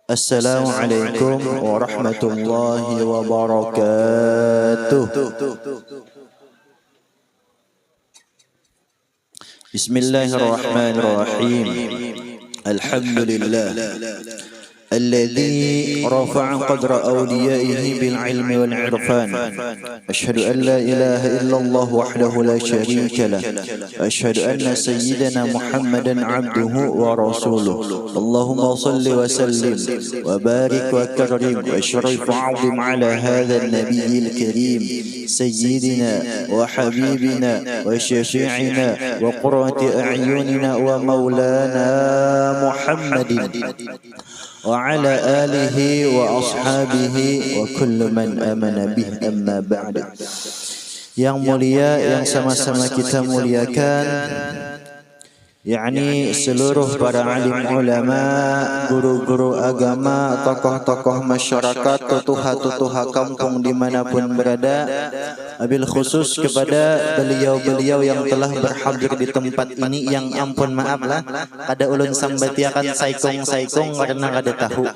Assalamualaikum warahmatullahi wabarakatuh. Bismillahirrahmanirrahim. Alhamdulillah الذي رفع قدر أوليائه بالعلم والعرفان. أشهد أن لا إله إلا الله وحده لا شريك له. أشهد أن سيدنا محمدا عبده ورسوله. اللهم صل وسلم وبارك وكرم واشرف وعظم على هذا النبي الكريم سيدنا وحبيبنا وشفيعنا وقرة أعيننا ومولانا محمد وعلى آله وأصحابه وكل من آمن به. أما بعد. Yang mulia yang sama-sama kita muliakan, yakni seluruh para alim ulama, guru-guru agama, tokoh-tokoh masyarakat, tutuha-tutuha kampung dimanapun berada, wabil khusus kepada beliau-beliau yang telah berhadir di tempat ini, yang ampun maaf lah kada ulun sambatiakan saikong-saikong karena kada tahu.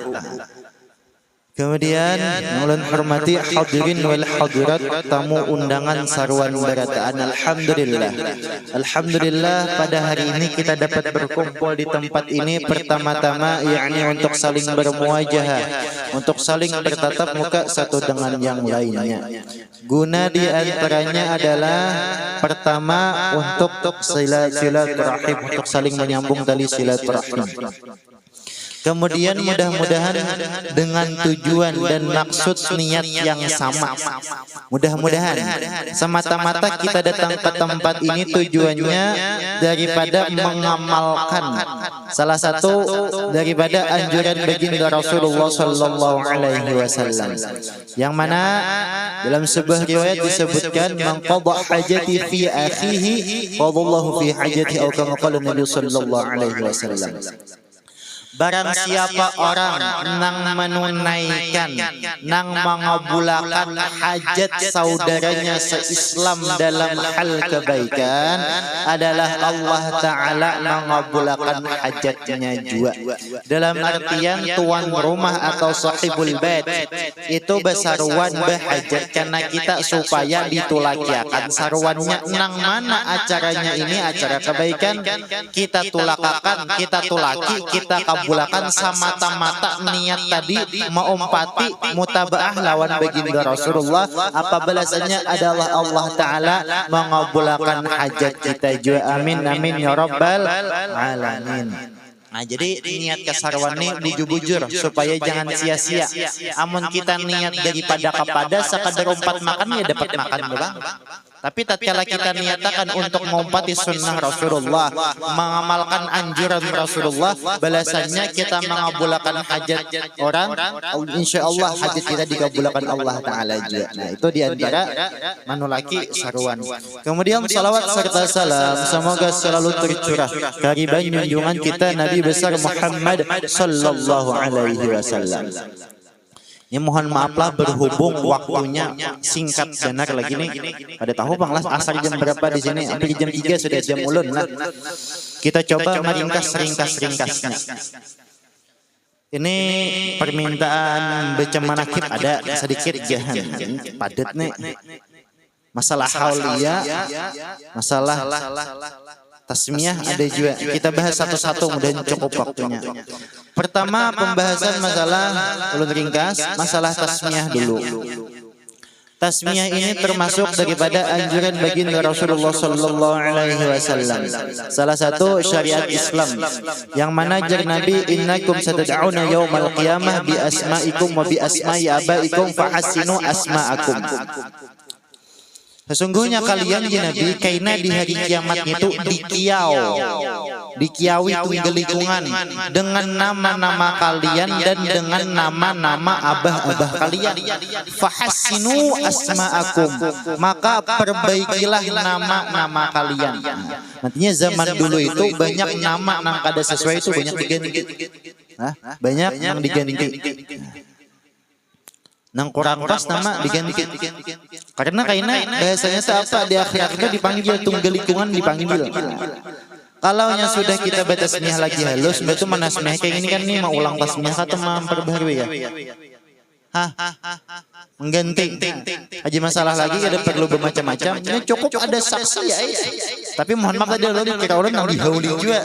Kemudian ulun hormati hadirin wal hadirat, tamu undangan sarwan berataan. Alhamdulillah pada hari ini kita dapat berkumpul di tempat ini pertama-tama yakni untuk saling bermuajahah, untuk saling bertatap muka satu dengan yang lainnya. Guna di antaranya adalah pertama untuk silaturahim, untuk saling menyambung tali silaturahim. Kemudian mudah-mudahan dengan tujuan dan maksud niat yang sama. Mudah-mudahan semata-mata kita datang ke tempat ini tujuannya daripada mengamalkan salah satu daripada anjuran baginda Rasulullah sallallahu alaihi wasallam, yang mana dalam sebuah riwayat disebutkan man qada hajati fi akhihi qadallahu fi hajati, atau kama qala Nabi sallallahu alaihi wasallam. Barang siapa orang nang menunaikan, nang mengabulkan hajat saudaranya se-Islam dalam hal kebaikan, adalah Allah Ta'ala mengabulkan hajatnya juga. Dalam artian tuan rumah atau sahibul bait itu besaruan behajat karena kita supaya ditulakiakan sarwannya nang mana acaranya ini acara kebaikan, kita tulakakan, kita tulaki, kita kabulakan semata-mata niat tadi maumpati mutabaah lawan baginda Rasulullah. Apa balasannya adalah Allah Ta'ala mengabulkan hajat kita juga. Amin amin ya rabbal alamin. Nah, jadi niat kasarwan ini bujur-bujur supaya jangan sia-sia. Amun kita niat daripada kepada sekadar umpat makan ya dapat makan doang. Tapi tatkala kita niatakan untuk mengumpati sunnah Rasulullah, mengamalkan anjuran Rasulullah, balasannya kita mengabulkan hajat orang, insya Allah hajat kita dikabulkan Allah Ta'ala juga. Nah, itu diantara manulaki saruan. Kemudian salawat serta salam semoga selalu tercurah kariban junjungan kita Nabi besar Muhammad sallallahu alaihi wasallam. Ya mohon maaflah berhubung waktunya singkat benar lagi nih. Ada tahu Bang Las asal jam berapa di sini? Hampir jam 3 sudah jam ulun lah. Kita coba meringkas-ringkasnya. Ini permintaan baca manakib ada sedikit jahan. Padat nih. Masalah hauliyah, masalah tasmiyah ada juga. Kita bahas satu-satu mudah cukup waktunya. Pertama pembahasan masalah ulun ringkas, masalah tasmiyah dulu. Tasmiyah ini termasuk daripada anjuran baginda Rasulullah sallallahu alaihi wasallam. Salah satu syariat Islam yang mana ajar Nabi, innakum satad'una yaumal qiyamah bi asma'ikum wa bi asma'i abaikum fa hasinu asma'akum. Sesungguhnya kalian ya Nabi kaina di hari kiamat itu dikiawi tunggelikungan dengan nama-nama kalian dan dengan nama-nama abah-abah kalian. Fahassinu asma'akum, maka perbaikilah nama-nama kalian. Nantinya zaman dulu itu banyak nama nang kada sesuai itu banyak diganti. Banyak yang diganti. Nang kurang pas nama diganti. Karena bahasanya apa di akhirat itu dipanggil tunggelikungan dipanggil. Kalaunya sudah kita baca tasmiyah lagi halus, itu menasmiyah kayak gini kan nih mau ulang tasmiyah atau memperbaharui ya? Hah? Mengganti aja masalah lagi ada perlu bermacam-macam. Ini cukup ada saksi ya. Tapi mohon maaf tadi lo dikira orang nang dihauli juga.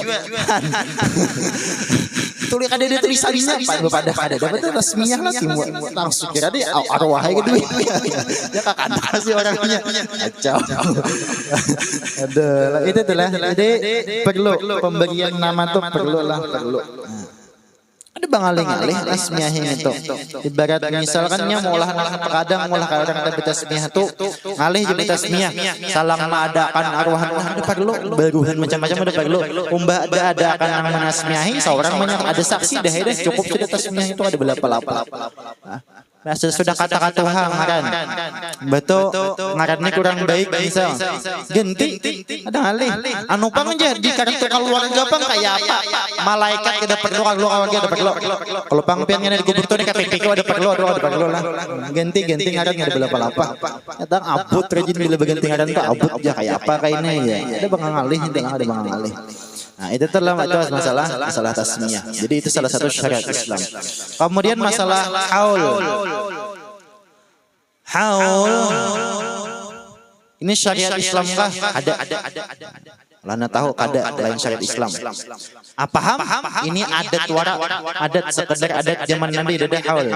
Tulis ada di tulisannya pada dapat tasmiyah lagi langsung kira dia arwah gitu. Ya kakak kasih orangnya. Kacau. Ada itu tuh lah. Jadi perlu pemberian nama tuh perlu. Ada bangaling-aling tasmiyah itu. Ibarat misalkannya maulah kadang maulah orang ada tasmiyah tuh ngalih jadi tasmiyah. Salang mengadakan arwahan ada perlu baruhan macam-macam ada perlu. Umbah ada akan yang menasmiyahi seorang banyak ada saksi dah cukup sudah tasmiyah itu ada belapa-lapa. Nah, sudah kata-kata ngaran. Betul ngarannya kurang baik misal. Ganti ada ngalih. Anu pang aja di kartu keluarga pang kayak apa? Malaikat tidak perlu keluarga ada perlu. Kalau pang piannya di kubur tuh di KTP ada perlu lah. Ganti ngaran ada belapa-lapa. Datang abut rajin bila berganti ngaran tuh abut aja kayak apa kayaknya ya. Ada bang ngalih ada bang ngalih. Nah, itu telah masalah tasmiyah. Jadi itu salah satu syariat Islam. Kemudian masalah haul. Ini syariat Islam kah? Ada. Lana tahu ada lain syariat Islam. Paham? Ini adat adat sekedar adat zaman Nabi ada haul.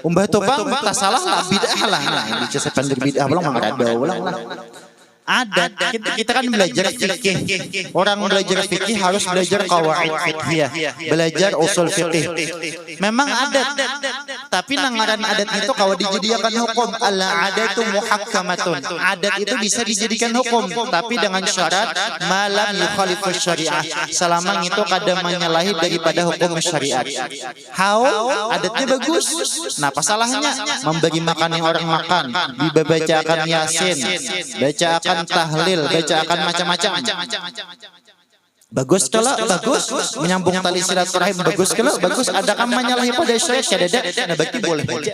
Umbah topang tak salah lah bid'ah lah. Nah, ini cesepan bid'ah ulang mangada ulang lah. Adat kita kan belajar fikih. Orang belajar fikih harus belajar qawaid fiqhiyah, belajar usul fikih. Memang adat, tapi nangaran adat itu kalau dijadikan hukum al-adatu muhakkamatun. Adat itu bisa dijadikan hukum, tapi dengan syarat malam yukhalifu syariah. Selama itu kadang menyalahi daripada hukum syariat. Adatnya bagus. Nah, apa salahnya? Membagi makan yang orang makan, dibacakan yasin, bacakan tahlil, bacakan macam-macam. Bagus kalau bagus menyambung tali silaturahim bagus kalau bagus ada kan menyalahi pada syariat kadada nah berarti boleh aja.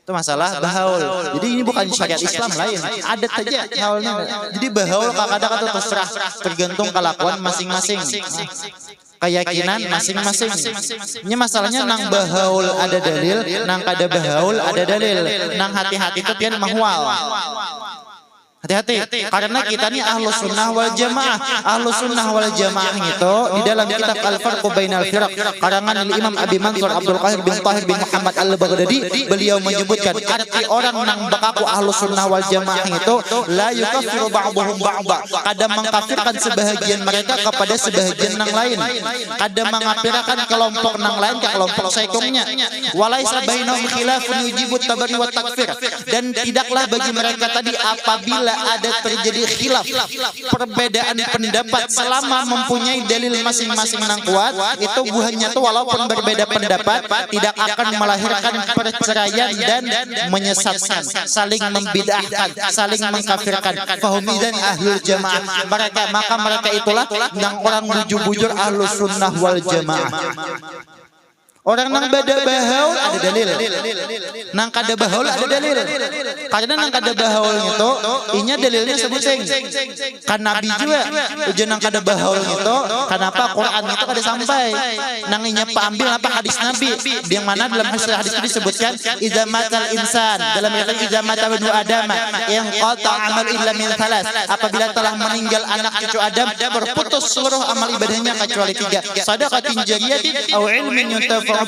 Itu masalah bahaul. Jadi ini bukan syariat Islam lain, adat saja haulnya. Jadi bahaul kadang-kadang itu terserah tergantung kelakuan masing-masing. Keyakinan masing-masing. Ini masalahnya nang bahaul ada dalil, nang kada bahaul ada dalil. Nang hati-hati itu pian mahwal. Hati-hati, karena kita ini ahlus sunnah wal jamaah. Ahlus sunnah wal jamaah itu di dalam kitab Al-Farqu Bainal Firaq karangan Imam Abi Mansur Abdul Qahir bin Tahir bin Muhammad Al-Baghdadi, beliau menyebutkan arti orang yang bakaku ahlus sunnah wal jamaah itu la yukaffiru ba'dhum ba'dha, kadang mengkafirkan sebahagian mereka kepada sebahagian yang lain, kadang mengkafirkan kelompok yang lain ke kelompok saikungnya. Walaisa bainahum khilafun yujibut tabari wa takfir, dan tidaklah bagi mereka tadi apabila ada terjadi khilaf, perbedaan pendapat, selama mempunyai dalil masing-masing yang kuat, itu buahnya tuh walaupun berbeda pendapat tidak akan melahirkan perceraian dan menyesatkan, saling membid'ahkan, saling mengkafirkan. Fahum idzan ahlul jamaah, maka mereka itulah yang orang bujur-bujur ahlus sunnah wal jamaah. Orang nang beda bahaul ada dalil, nang kada bahaul ada dalil. Karena nang kada bahaul itu, inya dalilnya sebuting. Kan Nabi juga, ujian nang kada bahaul itu, kenapa Quran itu kada sampai? Nang inya ambil apa hadis Nabi, yang mana dalam hadis itu disebutkan, idza matal insan, dalam ayat idza mata ibnu Adam, yang qata amal illa min thalas, apabila telah meninggal anak cucu Adam, berputus seluruh amal ibadahnya kecuali 3, shadaqatin jariyatin aw ilmin yuntafa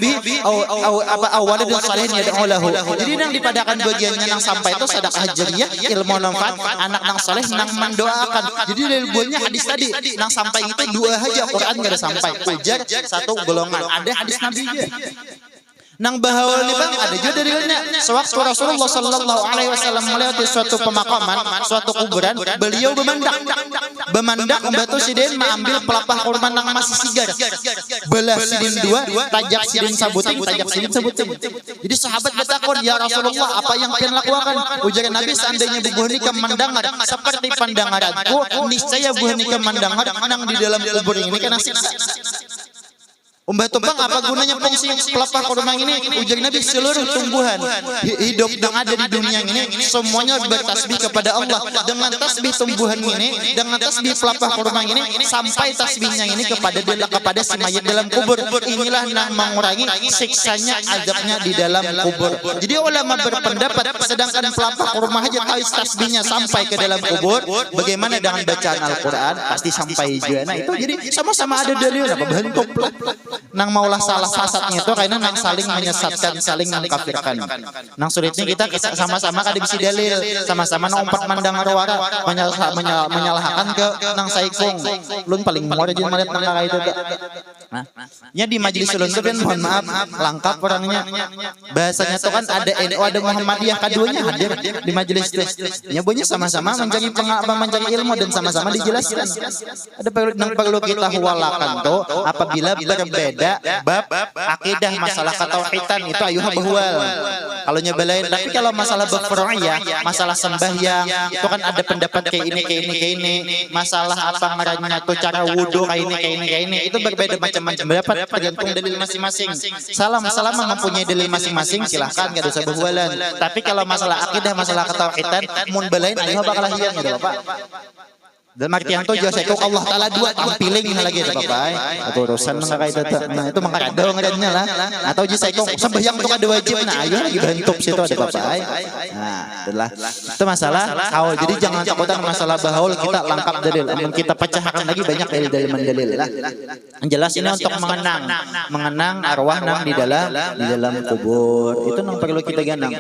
awalid salihin yad'u lahu. Jadi nang dipadakan bagiannya nang sampai itu sedekah jariyah, ilmu manfaat, anak nang saleh nang mendoakan. Jadi dari buahnya hadis tadi nang sampai itu 2 aja, Quran enggak ada sampai. Ujar 1 golongan. Ada hadis Nabi juga. Nang bahaul ni bang ada juga dalilnya. Sewaktu Rasulullah sallallahu alaihi wasallam melewati suatu pemakaman, suatu kuburan, beliau bemandak membatu sidin mengambil pelapah kurban nang masih sigar. Belah sidin 2, tajak sidin sabuting. Jadi sahabat bertakon, "Ya Rasulullah, apa yang kalian lakukan?" Ujar Nabi, "Seandainya buah nikah mendengar seperti pandanganku, niscaya buah nikah mendengar nang di dalam kubur ini kena siksa." Umbah tebang apa gunanya fungsi pelepah kurma ini? Ujar Nabi, seluruh tumbuhan hidup yang ada di dunia ini semuanya bertasbih kepada Allah. Dengan tasbih tumbuhan ini, dengan tasbih pelepah kurma ini, sampai tasbihnya ini kepada si mayit dalam kubur. Inilah nah mengurangi siksanya, azabnya di dalam kubur. Jadi ulama berpendapat sedangkan pelepah kurma aja tasbihnya sampai ke dalam kubur, bagaimana dengan bacaan Al-Quran? Pasti sampai juga. Nah itu jadi sama-sama ada dalil apa bentuk nang maulah salah sasatnya itu karena nang saling menyesatkan, saling mengkafirkan. Nang sulitnya kita sama-sama kada bisa dalil, sama-sama nang umpat mandang arwara menyalahkan ke nang saikung. Lun paling muar aja melihat nang kakak itu. Nah, nya di majelis ulun itu kan mohon maaf lengkap orangnya. Bahasanya tuh kan ada NU ada Muhammadiyah, keduanya hadir di majelis itu. Nya bunyi sama-sama mencari ilmu dan sama-sama dijelaskan. Ada perlu kita huwalakan tuh apabila berbeda bab akidah masalah ketauhidan itu ayuh bahwal. Kalau nyebelain, tapi kalau masalah bab furu'iyah, masalah sembahyang itu kan ada pendapat kayak ini. Masalah apa ngarannya tuh cara wudu kayak ini itu berbeda macam-macam pendapat tergantung dalil masing-masing. Salah mempunyai dalil masing-masing silahkan enggak dosa bahwalan. Tapi kalau masalah akidah, masalah ketauhidan mun belain ayuh bakal hiang gitu Bapak. Dan artian itu jasa itu Allah Ta'ala dua tampiling lagi ya Bapak. Atau urusan mengkakai data. Nah itu mengkada ngerannya lah. Atau jasa itu sembahyang itu ada wajib. Nah ayo lagi bentuk situ ada Bapak. Nah itulah. Itu masalah haul. Jadi jangan takutan masalah bahaul, kita lengkap dalil. Amun kita pecahkan lagi banyak dalil mendalil lah. Yang jelas ini untuk mengenang arwah nang di dalam kubur. Itu nang perlu kita ganang.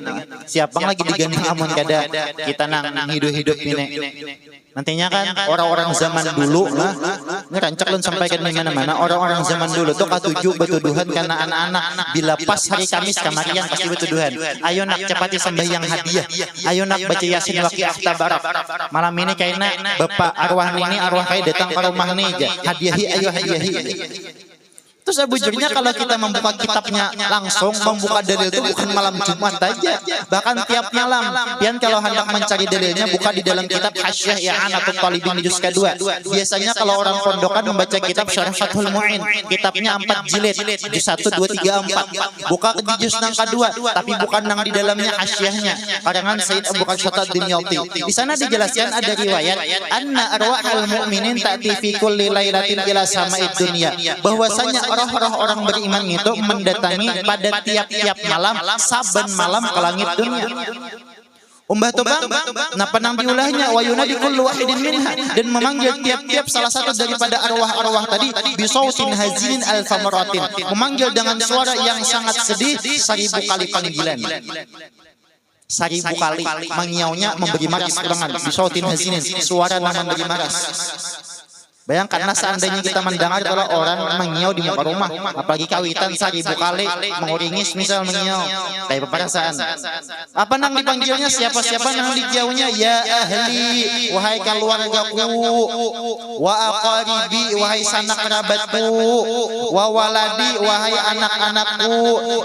Siapa lagi diganang amun kada kita nang hidup ini. Nantinya kan orang-orang zaman dulu ini rancak lun sampaikan di mana-mana, orang-orang zaman dulu tuh katuju betuduhan karena anak-anak bila pas hari Kamis kamarian pasti betuduhan. Ayo nak cepati sembahyang hadiah. Ayo nak baca Yasin waqiah tabarak. Malam ini kayaknya bapak arwah ini arwah kayak datang ke rumah nih aja. Hadiahi ayo hadiahi. Terus sebujurnya kalau kita membuka kitabnya langsung, membuka dalil itu bukan malam Jumat aja, bahkan tiap malam. Pian kalau hendak mencari dalilnya buka di dalam kitab Hasyiah I'anatul Talibin juz kedua. Biasanya kalau orang pondokan membaca kitab Syarah Fathul Mu'in, kitabnya 4 jilid, juz 1, 2, 3, 4. Buka di juz nang kedua, tapi bukan nang di dalamnya Hasyiahnya. Karangan Sayyid Abu Bakar Ad-Dimyati. Di sana dijelaskan ada riwayat anna arwahal mu'minin ta'ti fi kulli lailatin ila sama'id dunya. Bahwasanya roh-roh orang beriman itu mendatangi pada tiap-tiap malam, saben malam ke langit dunia. Umbah tobang, nah penang diulahnya wa yunadi kullu wahidin minha, dan memanggil tiap-tiap salah satu daripada arwah-arwah tadi bisautin hazinin alfa maratin, memanggil dengan suara yang sangat sedih 1000 kali panggilan. 1000 kali mengiaunya memberi maras kerangan bisautin hazinin, suara yang memberi maras. Bayangkan seandainya kita mendengar kalau orang mengiau di muka rumah, apalagi kawitan 1000 kali menguringis misal mengiau, kayak perasaan. Apa nang dipanggilnya siapa-siapa nang dijauhnya ya ahli, wahai keluargaku, wa aqaribi, wahai sanak kerabatku, wa waladi, wahai anak-anakku,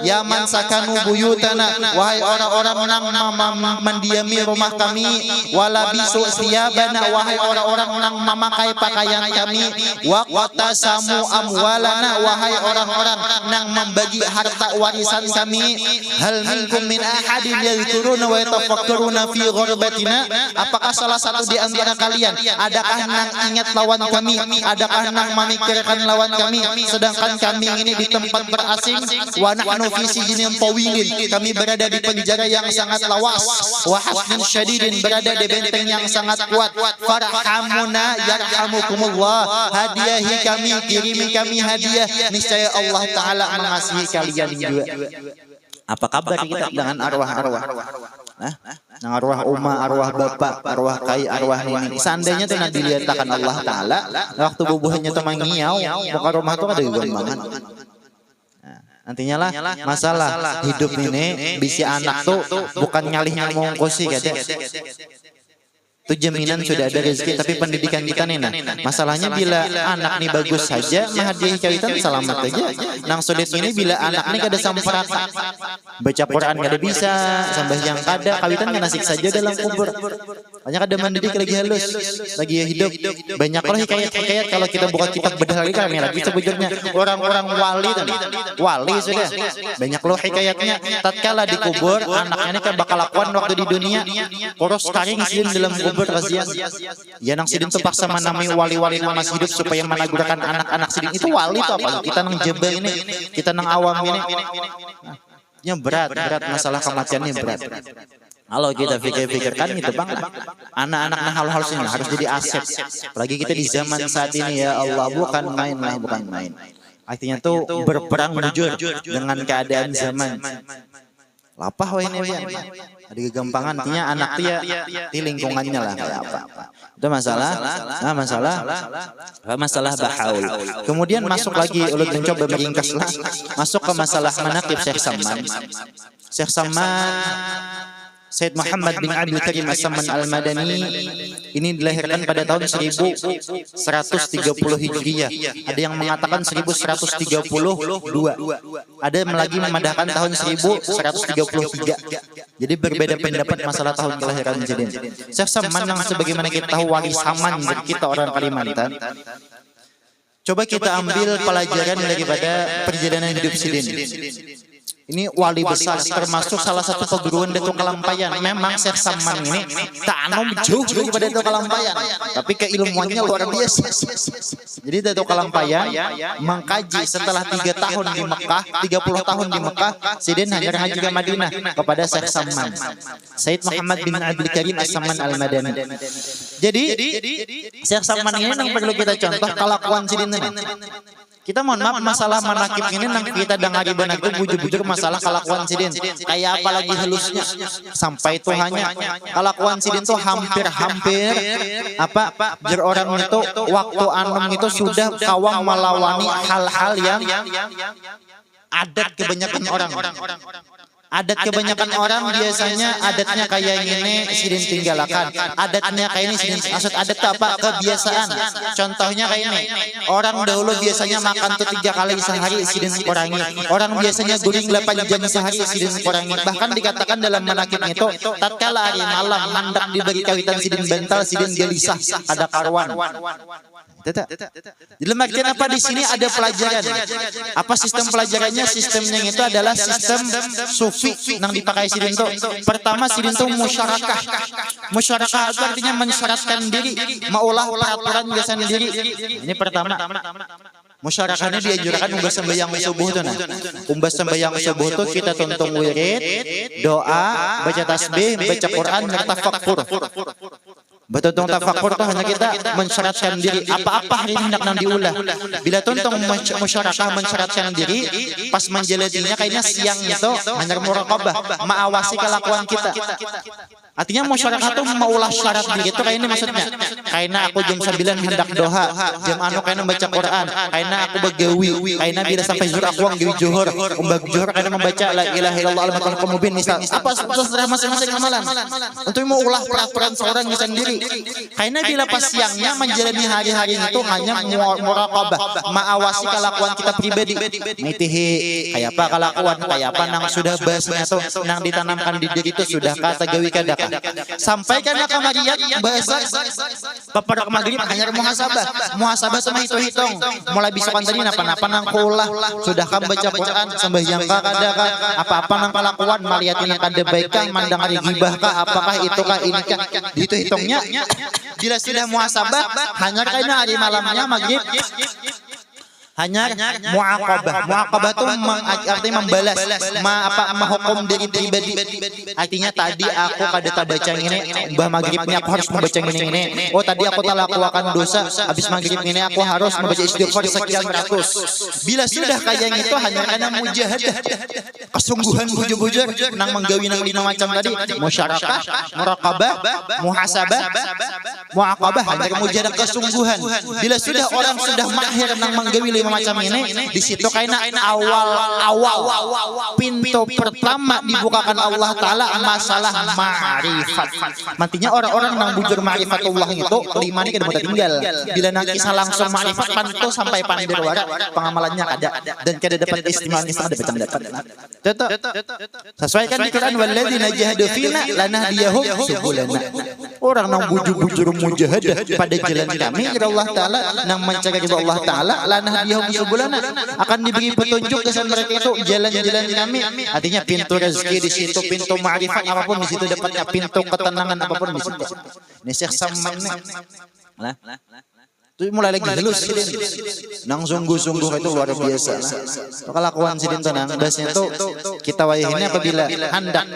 ya man sakanu buyutana, wahai orang-orang nang mendiami rumah kami, walabisu siyabana, wahai orang-orang nang memakai pakaian kami, waqta samu amwalana, wahai orang-orang nang membagi harta warisan kami, hal minkum min ahadin yadhkuruna wa yatafakkaruna fi ghurbatina, apakah salah satu di antara kalian adakah nang ingat lawan kami, adakah nang memikirkan lawan kami sedangkan kami ini di tempat berasing, wa nahnu fi sijnin tawilin, kami berada di penjara yang sangat lawas, wa hasnin syadidin, berada di benteng yang sangat kuat, farhamuna yarhamukumullah, hadiahi kami, kirimi kami hadiah, niscaya Allah Ta'ala mengasihi kalian juga. Apa kabar kita dengan arwah-arwah? Nah, arwah umma, arwah bapak, arwah kai, arwah ini. Seandainya tuh nanti dilihatkan Allah Ta'ala, waktu bubuhannya tuh mengiau, muka rumah tuh ada gambangan. Nantinya lah masalah hidup ini, bisi anak tuh bukan nyalih mengungkusi, kadang. Itu jaminan sudah ada rezeki. Tapi pendidikan kita nih, nah masalahnya bila anak nih bagus saja mahadiah kawitan selamat aja. Nang sulit ini bila anak nih kada samparata, baca Quran kada bisa, sembahyang kada, kawitan kan asik saja dalam kubur. Banyak ada mendidik lagi halus, lagi hidup. Banyak loh hikayat-hikayat kalau kita buka kitab bedah lagi kami lagi sebujurnya orang-orang wali tadi. Wali sudah. Banyak loh hikayatnya. Tatkala dikubur anaknya ini kan bakal lakukan waktu di dunia. Koros karing sidin dalam kubur kasihan. Ya nang sidin tuh paksa menamai wali-wali nang masih hidup supaya menagurakan anak-anak sidin itu wali tuh apa? Kita nang jeba ini, kita nang awam ini. Ya berat masalah kematiannya berat. Kalau kita pikir-pikirkan gitu bang, anak-anak nah hal-hal ini harus jadi aset. Apalagi kita di zaman saat ini ya Allah, bukan main lah, bukan main. Artinya tuh berperang jujur dengan keadaan zaman. Lapah wah ini ya. Ada kegampangan, artinya anak tuh ya di lingkungannya lah kayak apa. Itu masalah bahaul. Kemudian masuk lagi, ulut mencoba meringkas lah. Masuk ke masalah manaqib Syekh Samman. Syekh Samman Said Muhammad bin Abdul Karim As-Samman Al-Madani ini dilahirkan pada tahun 1130 Hijriyah. Ada yang mengatakan 1132. Ada yang lagi memadahkan tahun 1133. Jadi berbeda pendapat masalah tahun kelahiran Sidin. Syekh Samman yang sebagaimana kita tahu wali Saman kita orang Kalimantan. Coba kita ambil pelajaran daripada perjalanan hidup Sidin. Ini wali besar, termasuk salah satu perguruan Datuk Kalampayan. Memang Syekh Samman ini tak jauh daripada Datuk Kalampayan, tapi keilmuannya luar biasa. Jadi Datuk Kalampayan mengkaji setelah 3 tahun di Mekah, 30 tahun di Mekah, Sidin hajar haji ke Madinah kepada Syekh Samman, Said Muhammad bin Abdul Karim As-Samman Al-Madani. Jadi Syekh Samman ini yang perlu kita contoh kelakuan Sidin ini. Kita mohon maaf masalah manakib ini nang kita dengari benar itu bujur-bujur masalah kelakuan Sidin. Kayak apalagi halusnya sampai Tuhannya kelakuan Sidin tuh hampir-hampir apa jer orang itu waktu anom itu sudah kawang melawani hal-hal yang adat kebanyakan orang. Adat kebanyakan orang biasanya adatnya kayak gini Sidin tinggalkan. Adatnya kayak ini Sidin. Maksud adat apa? Kebiasaan. Contohnya kayak ini. Orang dahulu biasanya makan tuh 3 kali sehari Sidin kurangi. Orang biasanya guling 8 jam sehari Sidin kurangi. Bahkan dikatakan dalam manakib itu tatkala hari malam mandak diberi kawitan Sidin bental Sidin gelisah ada karuan. Dalam artian apa di sini ada pelajaran. Apa sistem pelajarannya? Sistemnya itu adalah sistem sufi yang dipakai Sidin itu. Pertama Sidin itu musyarakah. Musyarakah itu artinya mensyaratkan diri, maulah peraturan biasa sendiri. Ini pertama. Musyarakahnya dianjurkan umbah sembahyang subuh tuh nah. Umbah sembahyang subuh tuh kita tuntung wirid, doa, baca tasbih, baca Quran, bertafakkur. Betul-betul tafakur tuh hanya kita mensyaratkan diri apa-apa hari ini hendak nang diulah. Bila tuntung musyarakah mensyaratkan diri, pas menjalatinya kayaknya siang itu hanya muraqabah, mengawasi kelakuan kita. Artinya masyarakat tuh maulah syarat diri itu kayak ini maksudnya. Kayaknya aku jam 9 hendak doha, jam anu kayaknya membaca Quran, kayaknya aku begawi, kayaknya bila sampai zuhur aku nggawi zuhur, umbag zuhur kayaknya membaca la ilaha illallah al-matal mubin misal. Apa terserah masing-masing amalan. Untuk mau ulah peraturan seorang sendiri. Kayaknya bila pas siangnya menjalani hari-hari itu hanya muraqabah, mengawasi kelakuan kita pribadi. Mitihi kayak apa kelakuan, kayak apa nang sudah bahasnya tuh nang ditanamkan di diri itu sudah kata gawi kada. Sampai karena kamariat bahasa kepada maghrib hanya muhasabah sama hitung mulai bisakan tadi napa-napa nang kulah sudah kan baca Quran sembahyang ka kada ka apa-apa nang kelakuan maliatin nang kada baik kah mandang ari gibah kah apakah itu kah ini kah itu hitungnya bila sudah muhasabah hanya karena hari malamnya maghrib hanya muaqabah. Muaqabah itu artinya membalas, menghukum diri pribadi. Artinya tadi aku kada tak baca ini, bah maghribnya aku harus membaca ini. Oh tadi aku telah lakukan dosa, habis maghrib ini aku harus membaca istighfar sekian ratus. Bila sudah kayak itu hanya karena mujahadah, kesungguhan bujur-bujur, nang menggawi nang dina macam tadi, musyarakah, muraqabah, muhasabah, muaqabah hanya mujahadah kesungguhan. Bila sudah orang sudah mahir nang menggawi 5 macam ini, di situ kaina awal pintu pertama dibukakan Allah taala masalah ma'rifat. Mantinya orang-orang nang bujur ma'rifatullah itu 5 ini kada mudah tinggal. Bila nang kisah langsung ma'rifat pantu sampai pandir wara pengamalannya kada dan kada dapat istimewa dapat. Tetap sesuaikan di Quran walladzina jahadu fina lanahdiyahum subulana. Orang nang bujur-bujur mujahadah pada jalan kami kepada Allah taala nang mencari kepada Allah taala lanahdiyahum subulana akan diberi petunjuk kesan mereka itu jalan-jalan kami. Artinya pintu rezeki di situ, pintu ma'rifat apapun di situ dapatnya, pintu ketenangan apapun di situ. Ini Syekh Samman nah. Itu mulai lagi halus sidin. Nang sungguh-sungguh itu luar biasa. Kelakuan sidin tenang. Biasanya itu kita wayahnya apabila hendak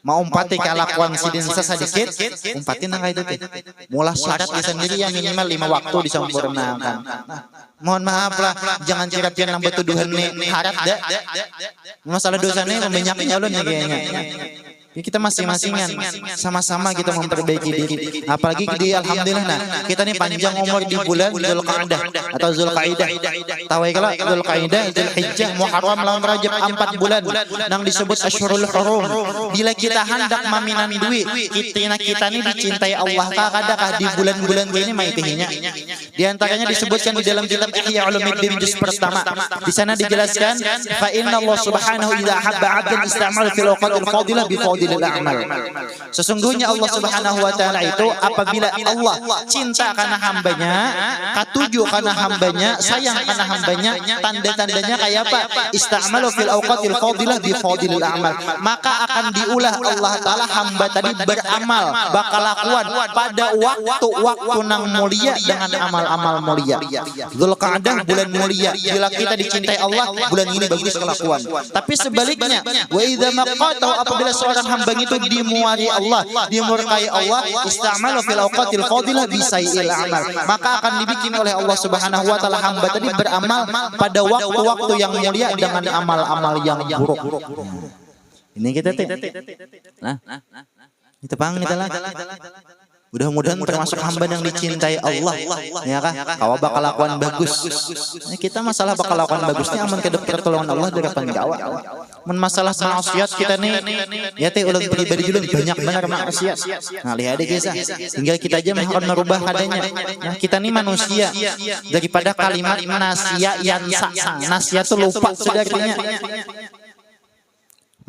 mau umpati kelakuan sidin sesadikit, umpatin nang itu. Mulai syarat sendiri yang minimal 5 waktu disempurnakan. Mohon maaf lah, jangan cirap-cirap nang betuduhan nih harap dah. Masalah dosanya menyaknya ulun ya kayaknya. Kita masing-masingan sama-sama kita memperbaiki diri. Apalagi di alhamdulillah nah, kita nih panjang umur di bulan Zulqa'dah atau Zulqaidah. Tawai kala Zulqaidah, Zulhijjah, Muharram, lawan Rajab 4 bulan nang disebut Asyhurul Hurum. Bila kita hendak maminan duit, kita nih dicintai Allah kadakah di bulan-bulan ini maitihinya. Di antaranya disebutkan di dalam kitab Ihya Ulumuddin juz pertama. Di sana dijelaskan fa inna Allah subhanahu idza habba 'abdan istamal fil awqatil fadilah bi amal. Sesungguhnya Allah Subhanahu wa taala itu apabila Allah cinta karena hambanya, katuju karena hambanya, sayang karena hambanya, tanda-tandanya kayak apa? Ista'malu fil awqatil fadilah bi fadilil a'mal. Maka akan diulah Allah taala hamba tadi beramal, bakal lakuan pada waktu-waktu nang mulia dengan amal-amal mulia. Zulqa'dah bulan mulia. Bila kita dicintai Allah, bulan ini bagus kelakuan. Tapi sebaliknya, wa idza maqatau apabila seorang hamba itu dimuari Allah, dimurkai Allah, ista'malu fil awqatil fadilah bisai'il amal. Maka akan dibikin oleh Allah Subhanahu wa taala hamba tadi beramal pada waktu-waktu yang mulia dengan amal-amal yang buruk. Ini kita nah, itu pang kita lah. Mudah-mudahan termasuk hamba yang dicintai Allah, ya kah? Kau bakal lakukan bagus. Kita masalah bakal lakukan bagusnya aman ke pertolongan Allah dari pengawa. Masalah maksiat kita nih, ya teh ulang pribadi dulu banyak benar maksiat. Nah lihat deh kisah. Tinggal kita aja mohon merubah adanya. Nah, kita nih manusia daripada kalimat nasia yang nasia itu lupa sudah artinya.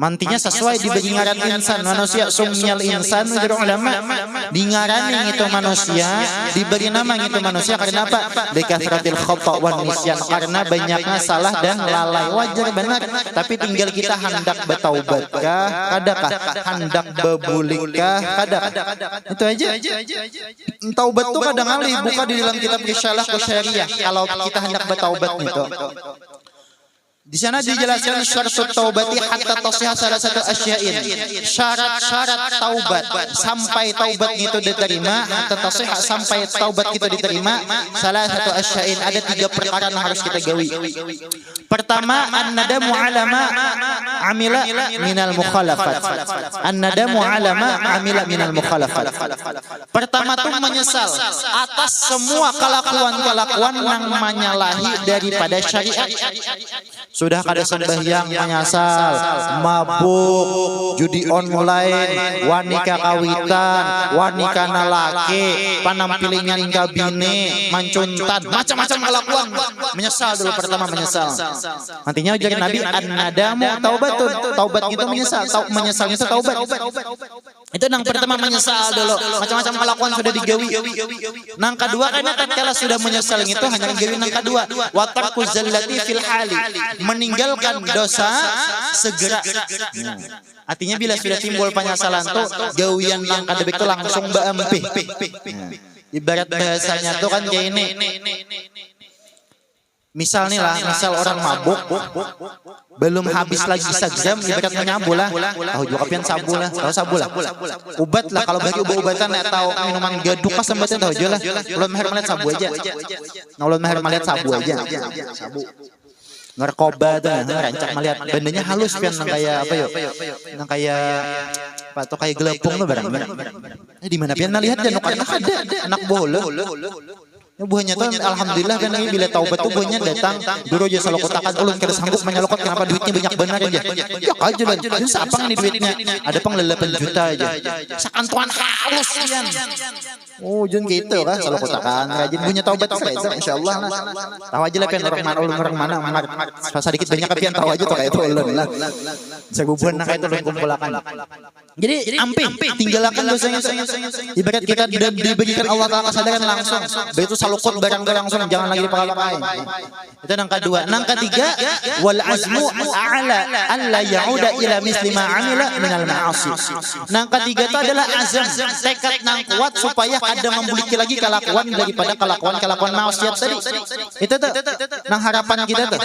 Mantinya sesuai dibagi ngaran insan manusia sumyal insan menurut ulama dingarani itu manusia diberi nama itu manusia karena apa? Bikathratil khata' wan nisyan, karena banyaknya salah dan lalai. Wajar benar, tapi tinggal kita hendak bertaubatkah kadakah, hendak bebulikkah kadakah. Itu aja. Taubat itu kadang kali buka di dalam kitab Risalah Qasyariyah kalau kita hendak bertaubat itu. Di sana dijelaskan syarat taubati hatta tasihha salah satu asya'in. Syarat-syarat taubat sampai taubat itu diterima, hatta tasihha sampai taubat kita diterima, salah satu asya'in ada 3 perkara yang harus kita gawi. Pertama, an-nadamu ala ma amila minal mukhalafat. An-nadamu ala ma amila minal mukhalafat. Pertama tuh menyesal atas semua kelakuan-kelakuan yang menyalahi daripada syariat. Sudah kada sembahyang menyesal, mabuk, judi online, wanika kawitan, wanika nalaki, panampilingan kabine, mancuntan, macam-macam kelakuan. Menyesal dulu pertama menyesal. Nantinya ujar Nabi an-nadamu taubatun. Taubat itu menyesal, menyesalnya itu taubat. Itu nang pertama menyesal dulu, macam-macam kelakuan sudah digawi. Nang kedua karena tatkala sudah menyesal itu hanya digawi nang kedua, wa tarku zallati fil hali, meninggalkan dosa segera. Artinya bila sudah timbul penyesalan tuh gawian nang kadebek itu langsung baempih. Ibarat bahasanya tuh kan kayak ini. Misal nih lah, misal orang mabuk belum habis lagi sejam ibarat menyabu lah. Tahu juga pian sabu lah, tahu sabu lah. Ubat lah kalau bagi obat-obatan atau minuman gaduk pas sembatan tahu aja lah. Ulun mahir melihat sabu aja. Nah ulun mahir melihat sabu aja. Sabu. narkoba tuh rancak melihat bendanya halus pian nang kayak apa yo nang kayak apa tuh kayak gelepung tuh barang di mana pian lihat dan ada anak bola ya buahnya tuh alhamdulillah kan ini bila taubat tuh buahnya datang dulu aja selalu kotakan ulun kada sanggup menyalokot kenapa duitnya banyak benar aja ya aja lah ini siapa nih duitnya ada pang 8 juta aja sakantuan halus pian oh jun gitu kan selalu kotakan rajin punya taubat saya insyaallah lah tahu aja lah pian orang mana sedikit banyak pian tahu aja tuh kayak itu ulun lah sagubuhan nak itu ulun kumpulakan jadi ampe tinggalkan dosanya ibarat kita diberikan Allah Taala kesadaran langsung begitu salukut barang-barang langsung jangan lagi dipakai itu yang kedua yang ketiga wal azmu a'la alla ya'uda ila misli ma amila minal ma'asi yang ketiga itu adalah azam tekad nang kuat supaya kada memiliki lagi kelakuan daripada kelakuan maksiat tadi itu tuh nang harapan kita tuh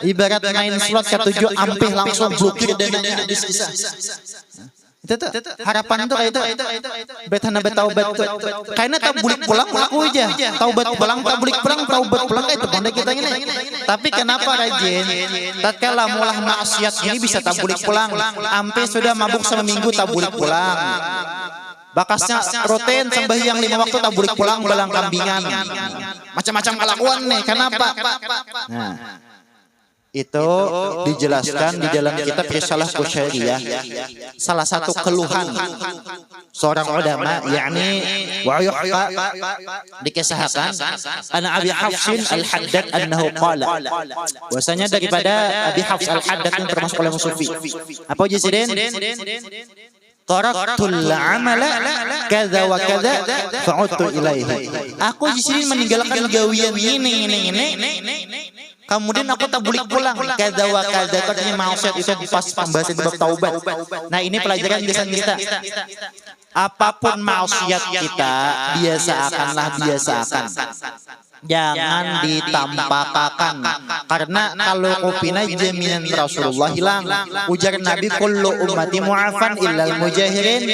ibarat main slot ketujuh ampe langsung blokir dananya bisa itu tuh harapan tuh kayak itu betana betaubat tuh kayaknya tak bulik pulang aku aja taubat pulang tak bulik pulang taubat pulang itu pandai kita ini tapi kenapa rajin tatkala mulah maksiat ini bisa tak bulik pulang ampe sudah mabuk seminggu tak bulik pulang bakasnya rutin sembahyang 5 waktu tak bulik pulang balang kambingan macam-macam kelakuan nih kenapa nah itu dijelaskan di dalam kitab Risalah Qusyairiyah salah satu keluhan seorang ulama yakni wa yuhqa dikisahkan ana Abi Hafsin Al-Haddad annahu qala bahwasanya daripada Abi Hafs Al-Haddad yang termasuk ulama sufi apa jisiden taraktul amala kadza wa kadza fa'udtu ilaihi aku jisiden meninggalkan gawian ini kemudian aku tak boleh pulang kadza wa kadza artinya maksiat itu pas pembahasan bab taubat nah ini pelajaran kita apapun maksiat kita biasakan jangan ditampakkan karena kalau kupina jaminan Rasulullah hilang ujar Nabi kullu ummati mu'afan illal mujahirin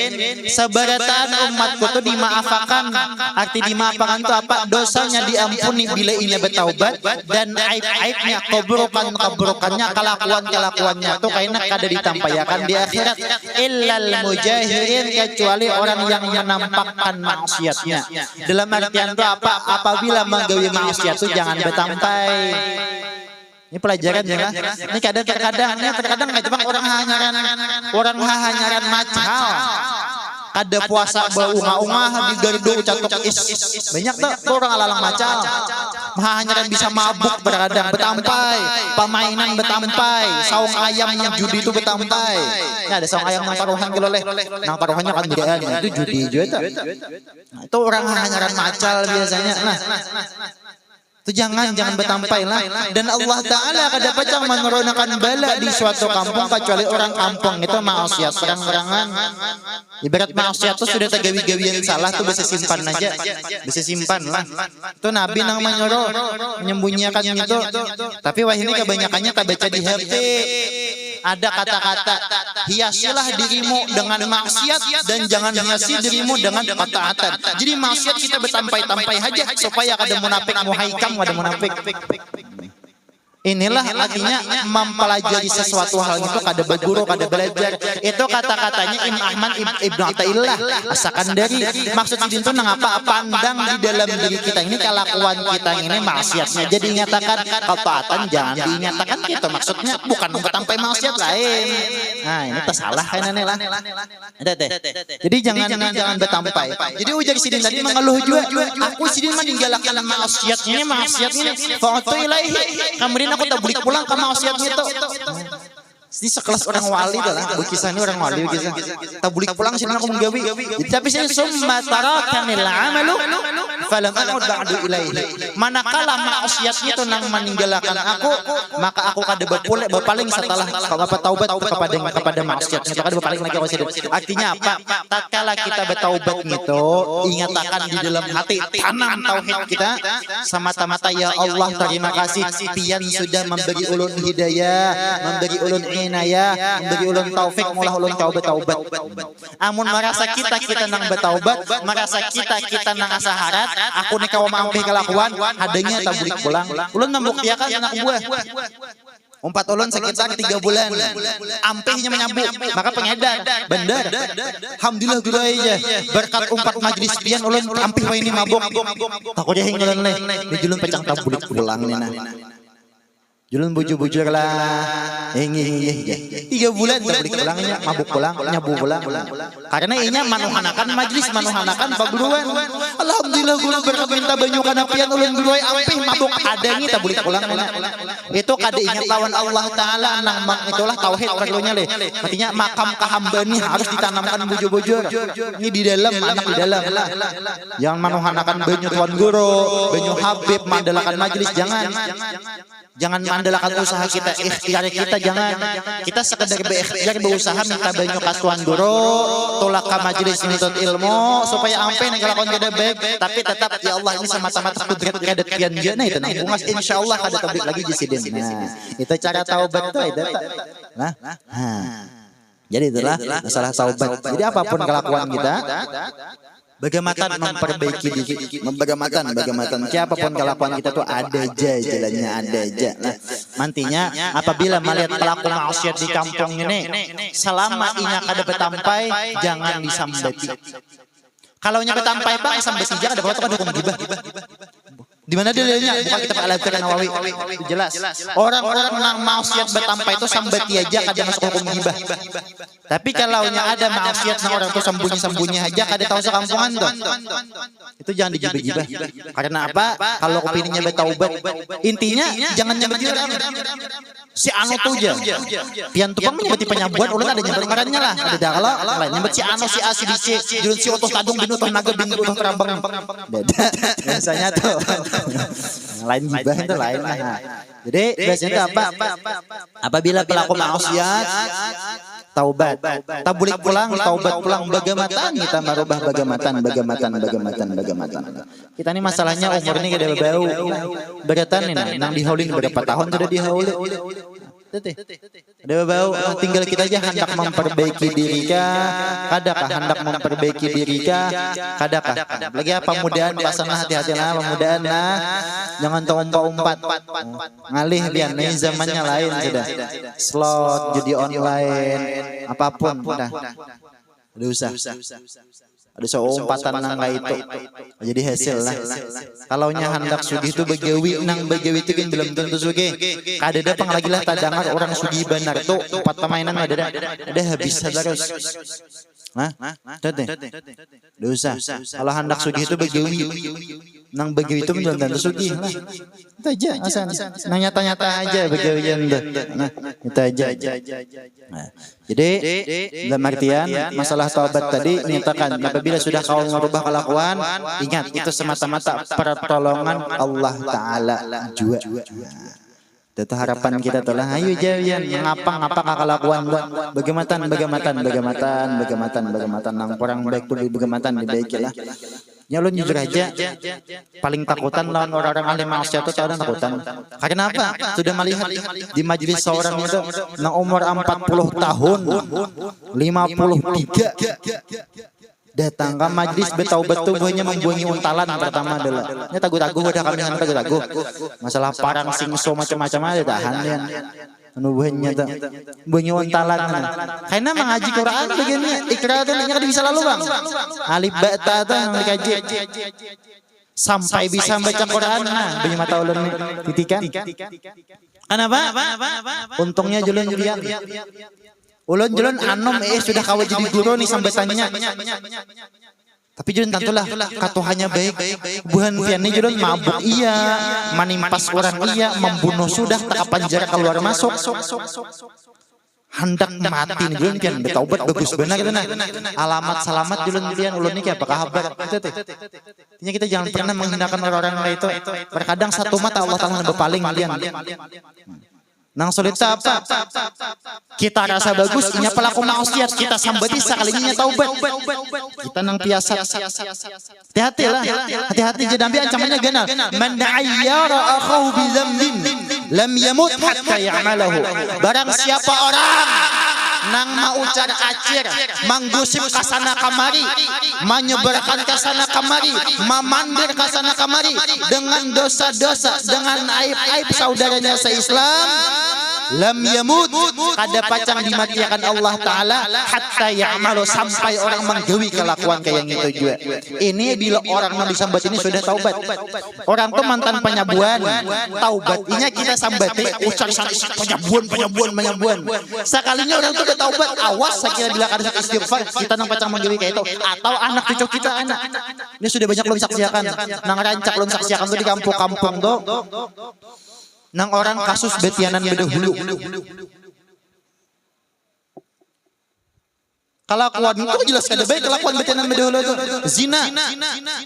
sebaratan umatku tuh dimaafkan arti dimaafkan itu apa dosanya diampuni bila ini bertaubat dan aib-aibnya keburukannya kelakuannya tuh kayaknya kada ditampakkan di akhirat illal mujahirin kecuali orang yang menampakkan maksiatnya dalam artian itu apa apabila maksiat itu jangan betampai. Ini pelajaran ya. Ini terkadang kayak bang orang hanyaran macal. Kada puasa beunga-unga di gardu catok is. Banyak tuh orang alalang macal. Hanyaran bisa mabuk berkadang betampai, pemainan betampai, saung ayam yang judi itu betampai. Ya ada saung ayam nang taruhan geloleh. Nang taruhannya kan bidaan itu judi juga. Nah, itu orang hanyaran macal biasanya. Nah, itu jangan betampai lah dan Allah Ta'ala kada pacang menurunkan bala di suatu kampung kecuali orang kampung itu maksiat perang-perangan ibarat maksiat itu sudah tergawi-gawian salah tuh bisa simpan aja bisa simpan lah itu Nabi nang menyuruh menyembunyikan itu tapi wah ini kebanyakannya tak baca di HP ada kata-kata hiasilah dirimu dengan maksiat dan jangan hiasi dirimu dengan ketaatan. Jadi maksiat kita bertampai-tampai aja supaya kada munafik muhaikam kada munafik. Inilah artinya mempelajari sesuatu hal itu kada berguru kada belajar itu kata-katanya Imam Ahmad Ibnu Athaillah As-Sakandari maksud itu mengapa pandang di dalam diri kita ini kelakuan kita ini maksiatnya jadi nyatakan ketaatan jangan dinyatakan gitu maksudnya bukan sampai maksiat lain nah ini tersalah kan ini lah jadi jangan betampai jadi ujar sidin tadi mengeluh juga aku sidin meninggalkan maksiat ini fa'atu ilaihi kemudian aku tak boleh pulang ke maksiatnya itu. Ini sekelas orang wali dah lah. Kisah ini orang wali kisah. Tak boleh pulang sini aku menggawi. Tapi saya summa tarakanil amalu falam a'ud ba'du ilaihi. Manakala maksiatnya itu nang meninggalkan aku, maka aku kada berpaling setelah taubat kepada maksiatnya. Kada berpaling lagi aku. Artinya apa? Tatkala kita bertaubat gitu, ingatakan di dalam hati tanam tauhid kita semata-mata ya Allah terima kasih pian sudah memberi ulun hidayah, memberi ulun inayah, memberi ulun taufik mulah ulun taubat. Amun merasa kita nang betaubat, merasa kita nang asaharat, aku nih kaum ampih kelakuan, hadanya tabulik pulang. Ulun membuktikan anak buah. Umpat ulun sekitar 3 bulan, ampihnya menyambut, maka pengedar, bener. Alhamdulillah guru aja, berkat umpat majlis pian ulun ampih wa ini mabok. Takutnya hing ulun leh, dijulun pecang tabulik pulang nih nah. Julun bujur-bujur lah, 3 bulan tabulik pulangnya, mabuk pulang, nyabu pulang. Karena inya manuhanakan majlis, manuhanakan paguluan. Alhamdulillah guru berkat minta banyu kana pian ulun guru ampih mabuk adangi tabulik pulang. Itu kade ingat lawan Allah Ta'ala nang itulah tauhid perlunya leh. Artinya makam kahambani harus ditanamkan bujur-bujur. Ini di dalam, anak di dalam. Jangan manuhanakan banyu tuan guru, banyu habib, mandalakan majlis, jangan mandalakan usaha kita, ikhtiar kita jangan. Kita sekedar berikhtiar berusaha minta banyu kasuan guru, tolak ke majelis menuntut ilmu supaya ampe nek lakon kada baik, tapi tetap ya Allah ini sama-sama kudrat kada kian jana itu nang bungas insyaallah kada tablik lagi jisidin. Nah, itu cara taubat tuh itu. Nah. Jadi itulah masalah taubat. Jadi apapun kelakuan kita, bagaimana memperbaiki diri, bagaimana siapapun kelakuan kita tuh ada aja jalannya, ada aja. Nah, nantinya apabila melihat pelaku maksiat di kampung ini, selama inya kada betampai, jangan disambeti. Kalau nya betampai bang sambeti jangan ada kalau hukum gibah. Di mana dalilnya? Bukan kitab Al-Adhkar Nawawi. Jelas. Orang-orang nang maksiat betampai itu sambeti aja kada masuk hukum gibah. Tapi kalau nya ada maksiat nang orang itu sembunyi-sembunyi aja kada tahu sekampungan tuh. Itu jangan digibah-gibah. Karena apa? Kalau kepinginnya betaubat, intinya jangan nyebut si anu tuh aja. Pian tupang menyebut penyabuan ulun ada nyebut ngarannya lah. Ada kalau lain nyebut si anu si A si B si jurun si otos tadung binutuh naga binutuh terambang. Beda. Biasanya tuh. Lain gibah itu lain lah. Jadi biasanya itu apa? Apabila pelaku maksiat taubat, tabulik pulang, taubat pulang, bagamatan kita merubah bagamatan. Kita ini masalahnya umur ini kada bau. Beratan nih nang dihaulin berapa tahun sudah dihaulin. Ada bau, tinggal kita aja hendak memperbaiki diri kadakah hendak memperbaiki diri kadakah lagi apa mudahan pasana hati-hatilah mudahan jangan terumpat-umpat ngalih lian nih zamannya lain sudah slot judi online apapun udah usah ada seumpatan nang itu jadi hasil lah. Kalau nya hendak sugih itu begawi nang begawi itu kan belum tentu sugih. Kadada pang lagi lah tadangar orang sugih benar tuh 4 permainan ada habis terus. Hah? Tete. Dosa. Kalau hendak sugih itu begawi nang begawi itu belum tentu sugih lah. Itu aja asan. Nang nyata-nyata aja begawian tuh. Nah, itu aja. Nah, jadi dalam artian masalah taubat tadi menyatakan apabila sudah kau merubah kelakuan, ingat itu semata-mata pertolongan Allah Ta'ala jua. Itu harapan kita telah ayo jayan ngapa kelakuan bagaimana nang kurang baik tuh bagaimana dibaikilah. Nyalun jujur aja paling takutan lawan orang-orang ahli maksiat itu takutan. Karena apa? Sudah melihat di majelis seorang itu nang umur 40 tahun 53 datang ke majlis betaubat tuh hanya membuangi untalan pertama adalah ini tagu-tagu udah kami kan tagu-tagu masalah parang singso macam-macam ada tahan dan anubuhannya tuh bunyi untalan karena mengaji Quran begini ikrar tuh kada bisa lalu bang alif ba ta tuh yang dikaji sampai bisa baca Quran nah bunyi mata ulun titikan kenapa untungnya julian ulun anom sudah kawat jadi guru nih sambetannya. Tapi julun tentulah katuhannya baik. Buhan pian ini julun mabuk iya, manimpas orang iya, membunuh sudah tak penjara keluar masuk. Hendak mati nih julun pian betaubat bagus benar gitu nah. Alamat salamat julun pian ulun ini apa kabar itu teh. Intinya kita jangan pernah menghinakan orang-orang itu. Terkadang satu mata Allah Taala berpaling pian. Nang sulit apa? Kita rasa bagus, inya pelaku maksiat, kita sambati sekalinya taubat. Kita nang biasa. Hati-hatilah, hati-hati jadambi ancamannya ganal. Man da'ayyara akhahu bi dzambin lam yamut hatta ya'malahu. Barang siapa orang nang maucar acir, manggusip kasana kamari, menyebarkan kasana kamari, memandir kasana kamari dengan dosa-dosa, dengan aib-aib saudaranya se-Islam, lam yamut, kada pacang dimatiakan Allah Ta'ala hatta ya'malu, sampai orang menggawi kelakuan kayak gitu juga. Ini bila orang yang disambat ini sudah taubat. Orang tuh mantan penyabuan, taubat inya kita sambati ucar penyabuan. Sekalinya orang tuh udah taubat, awas sekira bila kada istighfar kita nang pacang menggawi kayak itu, atau anak cucu kita anak. Ini sudah banyak belum saksiakan, nang rancak belum saksiakan tuh di kampung-kampung tuh. Nang orang kasus betianan bedahulu. Kelakuan itu jelas kada baik, kelakuan betianan bedahulu itu zina.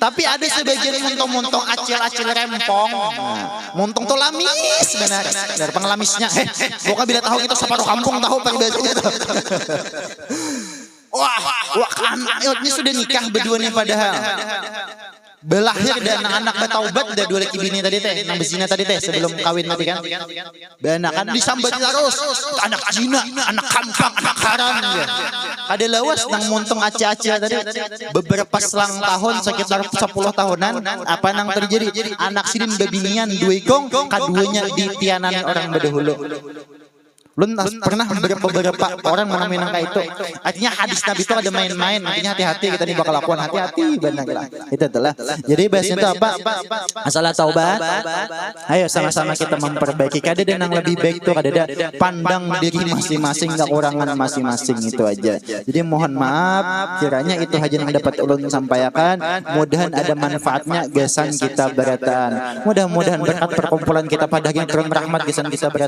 Tapi ada sebagian montong-montong acil-acil rempong. Montong tuh lamis benar. Dari pengelamisnya. Bukan bila tahu kita separuh kampung tahu peribadi itu. Wah, anaknya sudah nikah berdua nih padahal. Belahir dan anak-anak bertaubat udah dua laki bini tadi teh, nang bezina tadi teh sebelum kawin tadi kan. Beanakan disambat terus, anak zina, anak kampang, anak haram ya. Ada lawas nang montong aci-aci tadi. Beberapa selang tahun sekitar 10 tahunan apa nang terjadi? Anak sidin bebinian dua ikong, kaduanya ditianan orang berdahulu. Lu pernah beberapa orang mengalami nangka itu. Artinya hadis Nabi itu ada main-main. Artinya hati-hati kita nih bakal lakukan, hati-hati benar. Itu adalah. Jadi bahasnya itu apa? Masalah taubat. Ayo sama-sama kita memperbaiki. Kada ada yang lebih baik tuh, kada ada pandang diri masing-masing, kekurangan masing-masing, itu aja. Jadi mohon maaf, kiranya itu aja yang dapat ulun sampaikan. Mudahan ada manfaatnya gesan kita beratan. Mudah-mudahan berkat perkumpulan kita pada yang turun rahmat gesan kita beratan.